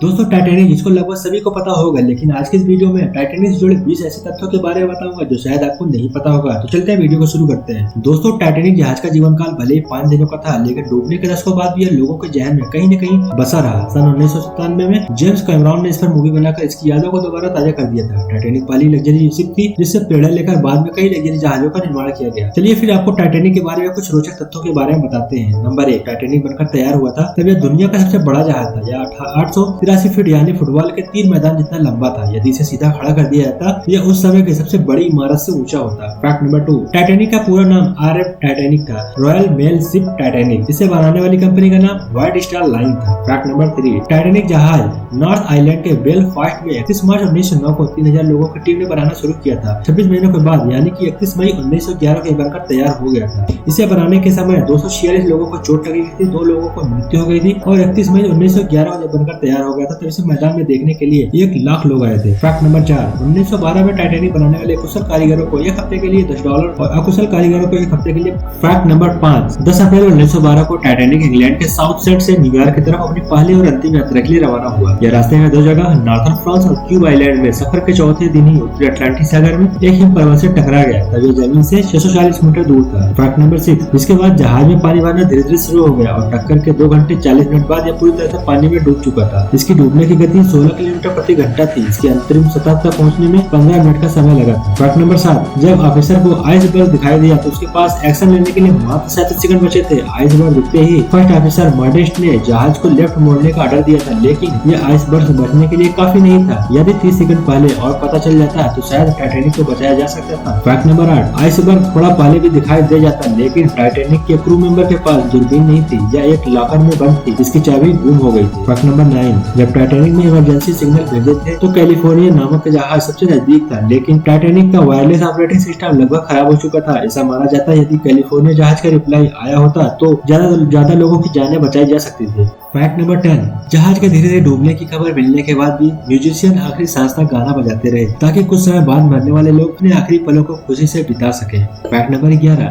दोस्तों टाइटैनिक जिसको लगभग सभी को पता होगा, लेकिन आज के इस वीडियो में टाइटैनिक से जुड़े 20 ऐसे तथ्यों के बारे में बताऊंगा जो शायद आपको नहीं पता होगा। तो चलते हैं वीडियो को शुरू करते हैं। दोस्तों टाइटैनिक जहाज का जीवन काल भले ही 5 दिनों का था, लेकिन डूबने के दशकों बाद भी यह लोगों के जहन में कहीं न कहीं बसा रहा। सन 1997 में जेम्स कैमरॉन ने इस पर मूवी बनाकर इसकी यादों को दोबारा ताजा कर दिया था। टाइटैनिक पहली लग्जरी शिप थी जिससे प्रेरणा लेकर बाद में कई लग्जरी जहाजों का निर्माण किया गया। चलिए फिर आपको टाइटैनिक के बारे में कुछ रोचक तथ्यों के बारे में बताते हैं। नंबर 1, टाइटैनिक बनकर तैयार हुआ था तब यह दुनिया का सबसे बड़ा जहाज था। यह 883 फीट यानी फुटबॉल के 3 मैदान जितना लंबा था। यदि इसे सीधा खड़ा कर दिया जाता यह उस समय की सबसे बड़ी इमारत से ऊंचा होता। फैक्ट नंबर 2, टाइटैनिक का पूरा नाम RF टाइटैनिक था, रॉयल मेल शिप टाइटैनिक। इसे बनाने वाली कंपनी का नाम व्हाइट स्टार लाइन था। फैक्ट नंबर 3, टाइटैनिक जहाज नॉर्थ आइलैंड के बेलफास्ट में 31 मार्च 1909 को 3000 लोगों की टीम ने बनाना शुरू किया था। 26 महीनों के बाद यानी कि 31 मई 1911 को बनकर तैयार हो गया था। इसे बनाने के समय 246 लोगों को चोट लगी थी, 2 लोगों को मृत्यु हो गई थी और 31 मई 1911 को जब बनकर तैयार हो गया था तो इसे मैदान में देखने के लिए 1 लाख लोग आए थे। फैक्ट नंबर 4, 1912 में टाइटैनिक बनाने वाले कुशल कारीगरों को 1 हफ्ते के लिए $10 और अकुशल कारीगरों को 1 हफ्ते के लिए। फैक्ट नंबर 5, 10 अप्रैल 1912 को टाइटैनिक इंग्लैंड के साउथ सेट से न्यूयॉर्क की तरफ अपनी पहली और अंतिम यात्रा के लिए रवाना हुआ। यह रास्ते में 2 जगह नॉर्थर्न फ्रांस और क्यूब आइलैंड में सफर के चौथे दिन ही उत्तरी अटलांटिक सागर में एक हिम पर्वत से टकरा गया तब यह जमीन से 640 मीटर दूर था। फैक्ट नंबर 6, इसके बाद जहाज में पानी भरना धीरे धीरे शुरू हो गया और टक्कर के 2 घंटे 40 मिनट बाद यह पूरी तरह से पानी में डूब चुका था। इसकी डूबने की गति 16 किलोमीटर प्रति घंटा थी। इसकी अंतरिम सतह तक पहुंचने में 15 मिनट का समय लगा था। फैक्ट नंबर 7, जब ऑफिसर को आइसबर्ग दिखाई दिया तो उसके पास एक्शन लेने के लिए मात्र 37 सेकंड बचे थे। आइसबर्ग दिखते ही फर्स्ट ऑफिसर मॉडेस्ट ने जहाज को लेफ्ट मोड़ने का ऑर्डर दिया था, लेकिन यह आइसबर्ग से बचने के लिए काफी नहीं था। यदि 30 सेकंड पहले और पता चल जाता तो शायद टाइटैनिक को बचाया जा सकता था। फैक्ट नंबर 8, आइसबर्ग थोड़ा पहले भी दिखाई दे जाता, लेकिन टाइटैनिक के क्रू मेंबर के पास दूरबीन नहीं थी या एक लॉकर में बंद थी जिसकी चाबी गुम हो गई थी। फैक्ट नंबर 9, जब टाइटैनिक में इमरजेंसी सिग्नल भेजे थे तो कैलिफोर्निया नामक जहाज सबसे नजदीक था, लेकिन टाइटैनिक का वायरलेस ऑपरेटिंग सिस्टम लगभग खराब हो चुका था। ऐसा माना जाता है यदि कैलिफोर्निया जहाज का रिप्लाई आया होता तो ज्यादा लोगों की जानें बचाई जा सकती थी। फैक्ट नंबर 10, जहाज के धीरे धीरे डूबने की खबर मिलने के बाद भी म्यूजिशियन आखिरी सांस तक गाना बजाते रहे ताकि कुछ समय बाद मरने वाले लोग अपने आखिरी पलों को खुशी से बिता सके। फैक्ट नंबर 11,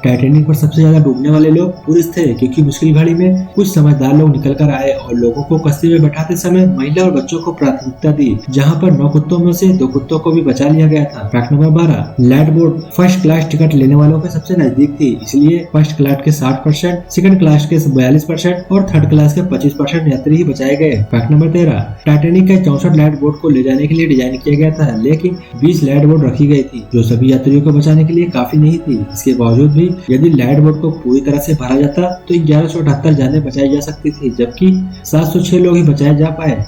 टाइटैनिक पर सबसे ज्यादा डूबने वाले लोग पुरुष थे क्योंकि मुश्किल घड़ी में कुछ समझदार लोग निकल कर आए और लोगों को कश्ती में बैठाते समय महिला और बच्चों को प्राथमिकता दी, जहां पर 9 कुत्तों में से 2 कुत्तों को भी बचा लिया गया था। Fact number 12, land boat first class ticket लेने वालों के सबसे नजदीक थी, इसलिए फर्स्ट क्लास के 60%, सेकंड क्लास के 42% और थर्ड क्लास के 25% यात्री ही बचाए गए। फैक्ट नंबर 13, टाइटैनिक के 64 लैंड बोट को ले जाने के लिए डिजाइन किया गया था, लेकिन 20 लैंड बोट रखी गई थी जो सभी यात्रियों को बचाने के लिए काफी नहीं थी। इसके बावजूद भी यदि लैंड बोट को पूरी तरह से भरा जाता तो 1178 जानें बचाई जा सकती थी, जबकि 706 लोग ही बचाए जा पाए।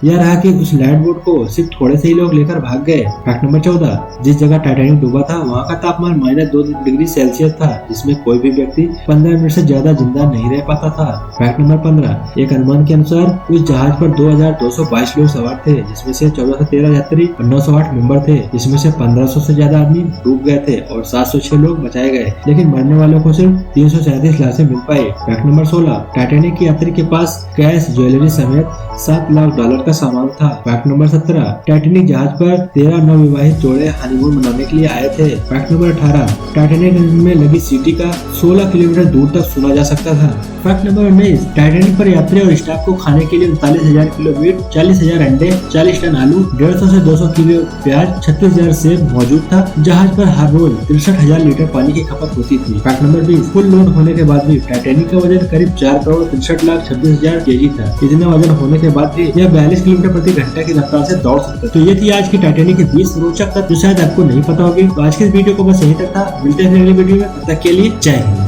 यह रहा कि उस लैंड बोट को सिर्फ थोड़े से ही लोग लेकर भाग गए। फैक्ट नंबर 14, जिस जगह टाइटैनिक डूबा था वहाँ का तापमान -2 डिग्री सेल्सियस था, जिसमें कोई भी व्यक्ति 15 मिनट से ज्यादा जिंदा नहीं रह पाता था। फैक्ट नंबर 15, एक अनुमान के अनुसार उस जहाज पर 2222 लोग सवार थे, जिसमें से 1413 यात्री और 908 मेंबर थे, जिसमें से 1500 से ज्यादा आदमी डूब गए थे और 706 लोग बचाए गए, लेकिन मरने वालों को सिर्फ 337 लाशें मिल पाई। फैक्ट नंबर 16, टाइटैनिक की यात्री के पास कैश, ज्वेलरी समेत $7 लाख का सामान था। फैक्ट नंबर 17, टाइटैनिक जहाज पर 13 नवविवाहित जोड़े हनीमून मनाने के लिए आए थे। फैक्ट नंबर 18, टाइटैनिक में लगी सीटी का 16 किलोमीटर दूर तक सुना जा सकता था। फैक्ट नंबर 19, टाइटैनिक पर यात्री और स्टाफ को खाने के लिए 39,000 किलो मीट, 40,000 अंडे, 40 टन आलू, 150 से 200 किलो प्याज, 36,000 सेब मौजूद था। जहाज पर हर रोज 63,000 लीटर पानी की खपत होती थी। फैक्ट नंबर 20, फुल लोड होने के बाद भी टाइटैनिक का वजन करीब 4,63,26,000 केजी था। इतने वजन होने के बाद भी यह 42 किलोमीटर प्रति घंटे की रफ्तार से दौड़ सकता। तो ये थी आज की टाइटैनिक के 20 रोचक तथ्य जो शायद आपको नहीं पता होगी। तो आज के इस वीडियो को बस यहीं तक था। मिलते हैं अगले वीडियो में, तब तक के लिए जय हिंद।